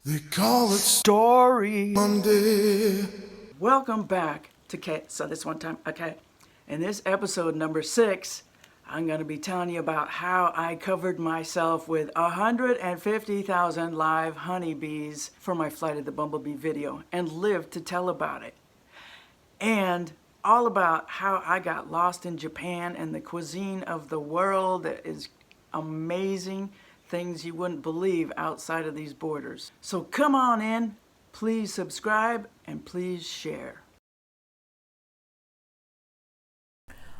They call it Story Monday. Welcome back to So This One Time, okay? In this episode number 6, I'm going to be telling you about how I covered myself with 150,000 live honeybees for my Flight of the Bumblebee video and lived to tell about it. And all about how I got lost in Japan and the cuisine of the world that is amazing, things you wouldn't believe outside of these borders. So come on in, please subscribe, and please share.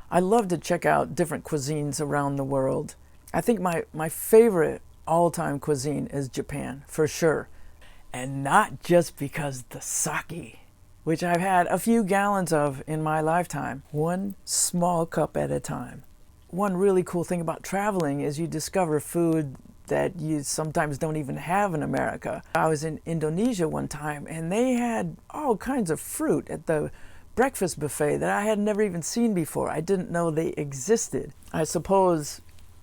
I love to check out different cuisines around the world. I think my favorite all-time cuisine is Japan, for sure. And not just because the sake, which I've had a few gallons of in my lifetime, one small cup at a time. One really cool thing about traveling is you discover food that you sometimes don't even have in America. I was in Indonesia one time and they had all kinds of fruit at the breakfast buffet that I had never even seen before. I didn't know they existed. I suppose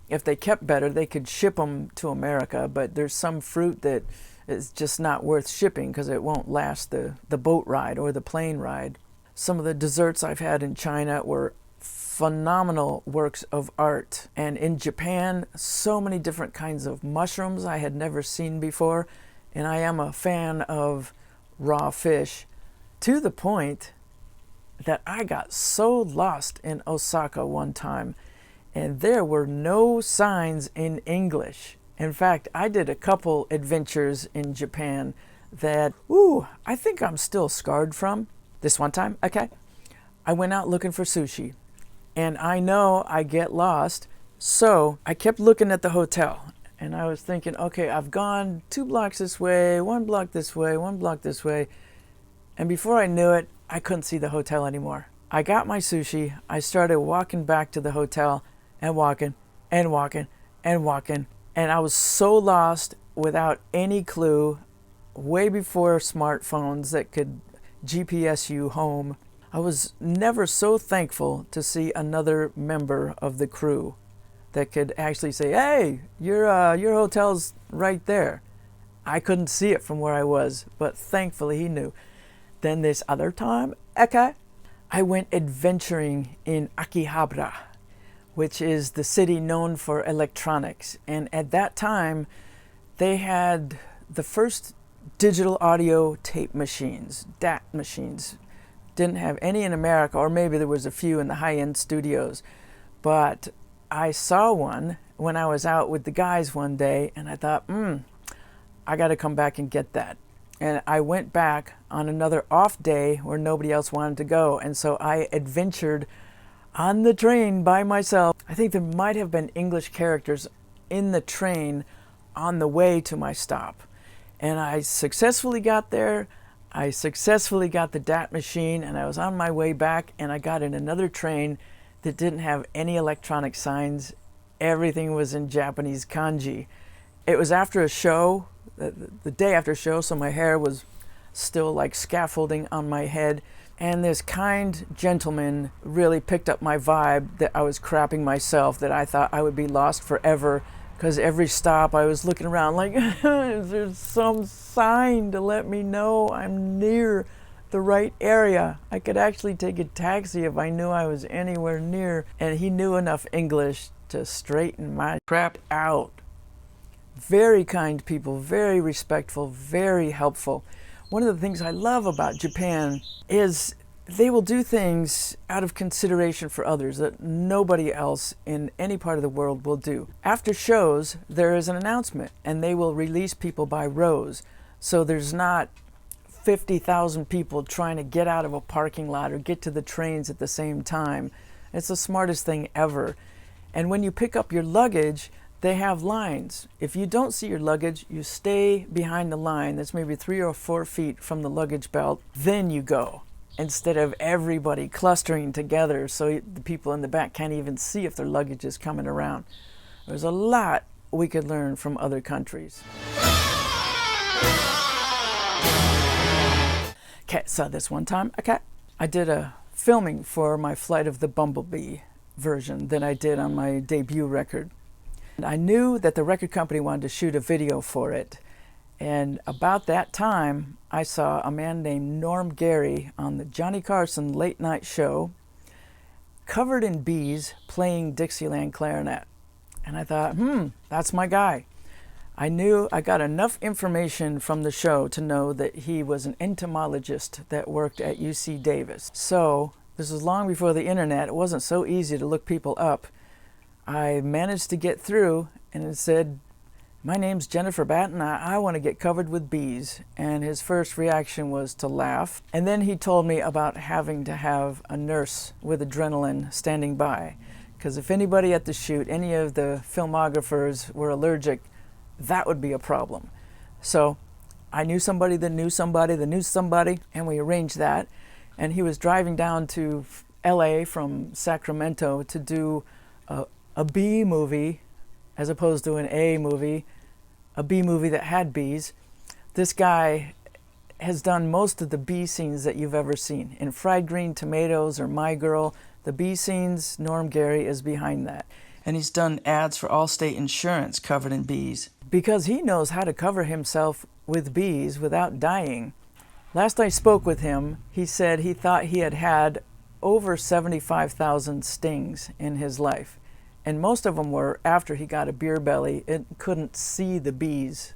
if they kept better, they could ship them to America, but there's some fruit that is just not worth shipping because it won't last the boat ride or the plane ride. Some of the desserts I've had in China were phenomenal works of art. And in Japan, so many different kinds of mushrooms I had never seen before. And I am a fan of raw fish, to the point that I got so lost in Osaka one time and there were no signs in English. In fact, I did a couple adventures in Japan that, I think I'm still scarred from. This one time, okay, I went out looking for sushi. And I know I get lost, so I kept looking at the hotel. And I was thinking, okay, I've gone 2 blocks this way, 1 block this way, 1 block this way. And before I knew it, I couldn't see the hotel anymore. I got my sushi. I started walking back to the hotel and walking and walking and walking. And I was so lost without any clue, way before smartphones that could GPS you home. I was never so thankful to see another member of the crew that could actually say, hey, your hotel's right there. I couldn't see it from where I was, but thankfully he knew. Then this other time, I went adventuring in Akihabara, which is the city known for electronics. And at that time, they had the first digital audio tape machines, DAT machines. Didn't have any in America, or maybe there was a few in the high-end studios. But I saw one when I was out with the guys one day, and I thought, I got to come back and get that. And I went back on another off day where nobody else wanted to go, and so I adventured on the train by myself. I think there might have been English characters in the train on the way to my stop. And I successfully got there. I successfully got the DAT machine, and I was on my way back, and I got in another train that didn't have any electronic signs. Everything was in Japanese kanji. It was after a show, the day after a show, so my hair was still like scaffolding on my head. And this kind gentleman really picked up my vibe that I was crapping myself, that I thought I would be lost forever. Because every stop I was looking around like, is there some sign to let me know I'm near the right area? I could actually take a taxi if I knew I was anywhere near. And he knew enough English to straighten my crap out. Very kind people, very respectful, very helpful. One of the things I love about Japan is they will do things out of consideration for others that nobody else in any part of the world will do. After shows, there is an announcement, and they will release people by rows. So there's not 50,000 people trying to get out of a parking lot or get to the trains at the same time. It's the smartest thing ever. And when you pick up your luggage, they have lines. If you don't see your luggage, you stay behind the line that's maybe 3 or 4 feet from the luggage belt, then you go. Instead of everybody clustering together so the people in the back can't even see if their luggage is coming around. There's a lot we could learn from other countries. Okay, so this one time, I did a filming for my Flight of the Bumblebee version that I did on my debut record. And I knew that the record company wanted to shoot a video for it, And about that time, I saw a man named Norm Gary on the Johnny Carson late night show, covered in bees, playing Dixieland clarinet. And I thought, that's my guy. I knew I got enough information from the show to know that he was an entomologist that worked at UC Davis. So this was long before the internet. It wasn't so easy to look people up. I managed to get through, and it said, "My name's Jennifer Batten. I want to get covered with bees." And his first reaction was to laugh. And then he told me about having to have a nurse with adrenaline standing by. Because if anybody at the shoot, any of the filmographers were allergic, that would be a problem. So I knew somebody that knew somebody that knew somebody, and we arranged that. And he was driving down to LA from Sacramento to do a B movie as opposed to an A movie, a B movie that had bees. This guy has done most of the bee scenes that you've ever seen. In Fried Green Tomatoes or My Girl, the bee scenes, Norm Gary is behind that. And he's done ads for Allstate Insurance covered in bees. Because he knows how to cover himself with bees without dying. Last I spoke with him, he said he thought he had had over 75,000 stings in his life. And most of them were after he got a beer belly and couldn't see the bees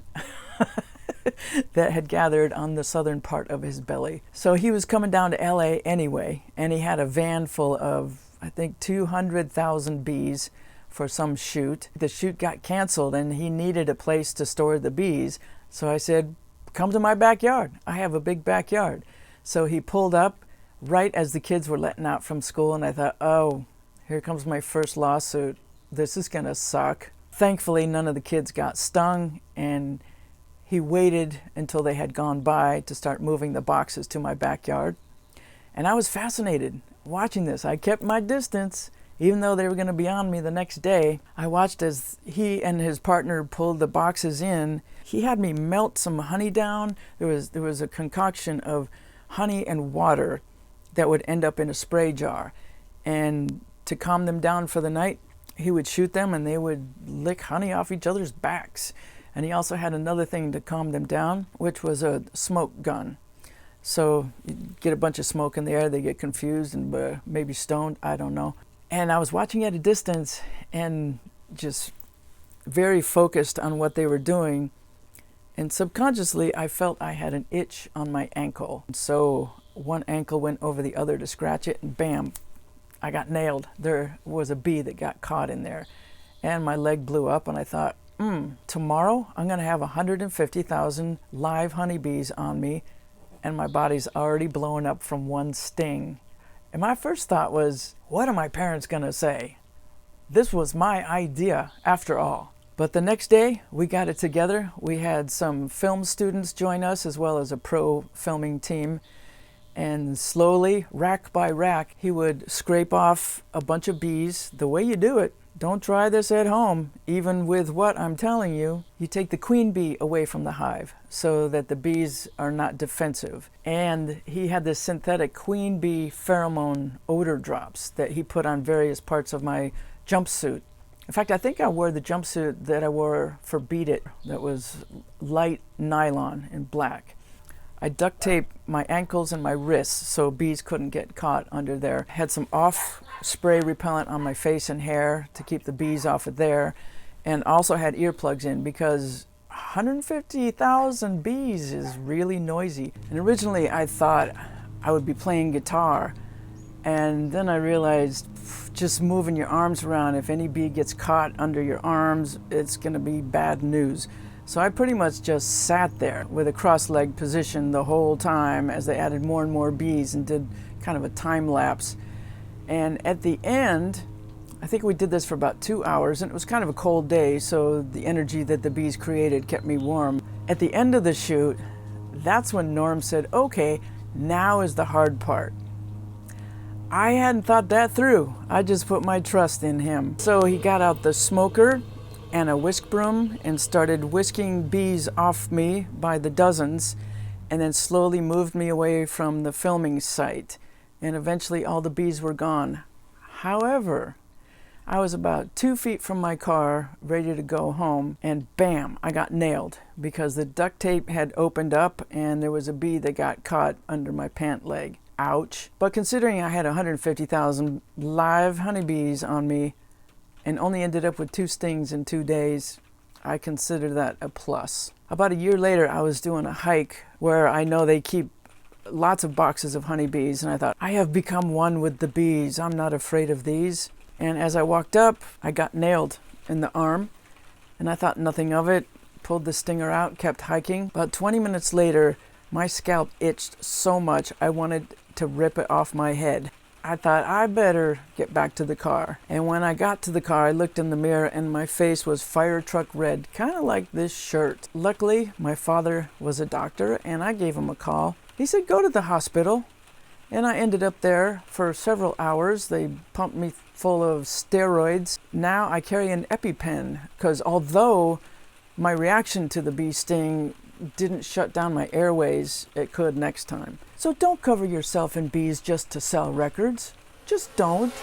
that had gathered on the southern part of his belly. So he was coming down to LA anyway, and he had a van full of, I think, 200,000 bees for some shoot. The shoot got canceled and he needed a place to store the bees. So I said, "Come to my backyard. I have a big backyard." So he pulled up right as the kids were letting out from school, and I thought, oh, here comes my first lawsuit. This is gonna suck. Thankfully, none of the kids got stung, and he waited until they had gone by to start moving the boxes to my backyard. And I was fascinated watching this. I kept my distance, even though they were gonna be on me the next day. I watched as he and his partner pulled the boxes in. He had me melt some honey down. There was a concoction of honey and water that would end up in a spray jar. And to calm them down for the night, he would shoot them and they would lick honey off each other's backs. And he also had another thing to calm them down, which was a smoke gun. So you get a bunch of smoke in the air, they get confused and maybe stoned, I don't know. And I was watching at a distance and just very focused on what they were doing. And subconsciously, I felt I had an itch on my ankle. So one ankle went over the other to scratch it, and bam, I got nailed. There was a bee that got caught in there. And my leg blew up, and I thought, tomorrow I'm going to have 150,000 live honeybees on me, and my body's already blown up from one sting. And my first thought was, what are my parents going to say? This was my idea, after all. But the next day, we got it together. We had some film students join us, as well as a pro filming team. And slowly, rack by rack, he would scrape off a bunch of bees. The way you do it, don't try this at home, even with what I'm telling you. You take the queen bee away from the hive so that the bees are not defensive. And he had this synthetic queen bee pheromone odor drops that he put on various parts of my jumpsuit. In fact, I think I wore the jumpsuit that I wore for Beat It that was light nylon and black. I duct taped my ankles and my wrists so bees couldn't get caught under there. Had some off spray repellent on my face and hair to keep the bees off of there, and also had earplugs in because 150,000 bees is really noisy. And originally I thought I would be playing guitar, and then I realized just moving your arms around, if any bee gets caught under your arms, it's gonna be bad news. So I pretty much just sat there with a cross-legged position the whole time as they added more and more bees and did kind of a time lapse. And at the end, I think we did this for about 2 hours, and it was kind of a cold day, so the energy that the bees created kept me warm. At the end of the shoot, that's when Norm said, "Okay, now is the hard part." I hadn't thought that through. I just put my trust in him. So he got out the smoker and a whisk broom and started whisking bees off me by the dozens, and then slowly moved me away from the filming site. And eventually all the bees were gone. However, I was about 2 feet from my car, ready to go home, and bam, I got nailed because the duct tape had opened up and there was a bee that got caught under my pant leg. Ouch. But considering I had 150,000 live honeybees on me and only ended up with 2 stings in 2 days, I consider that a plus. About a year later, I was doing a hike where I know they keep lots of boxes of honeybees, and I thought, I have become one with the bees. I'm not afraid of these. And as I walked up, I got nailed in the arm, and I thought nothing of it, pulled the stinger out, kept hiking. About 20 minutes later, my scalp itched so much I wanted to rip it off my head. I thought I better get back to the car. And when I got to the car, I looked in the mirror and my face was fire truck red, kind of like this shirt. Luckily, my father was a doctor and I gave him a call. He said, go to the hospital. And I ended up there for several hours. They pumped me full of steroids. Now I carry an EpiPen because although my reaction to the bee sting didn't shut down my airways, it could next time. So don't cover yourself in bees just to sell records. Just don't.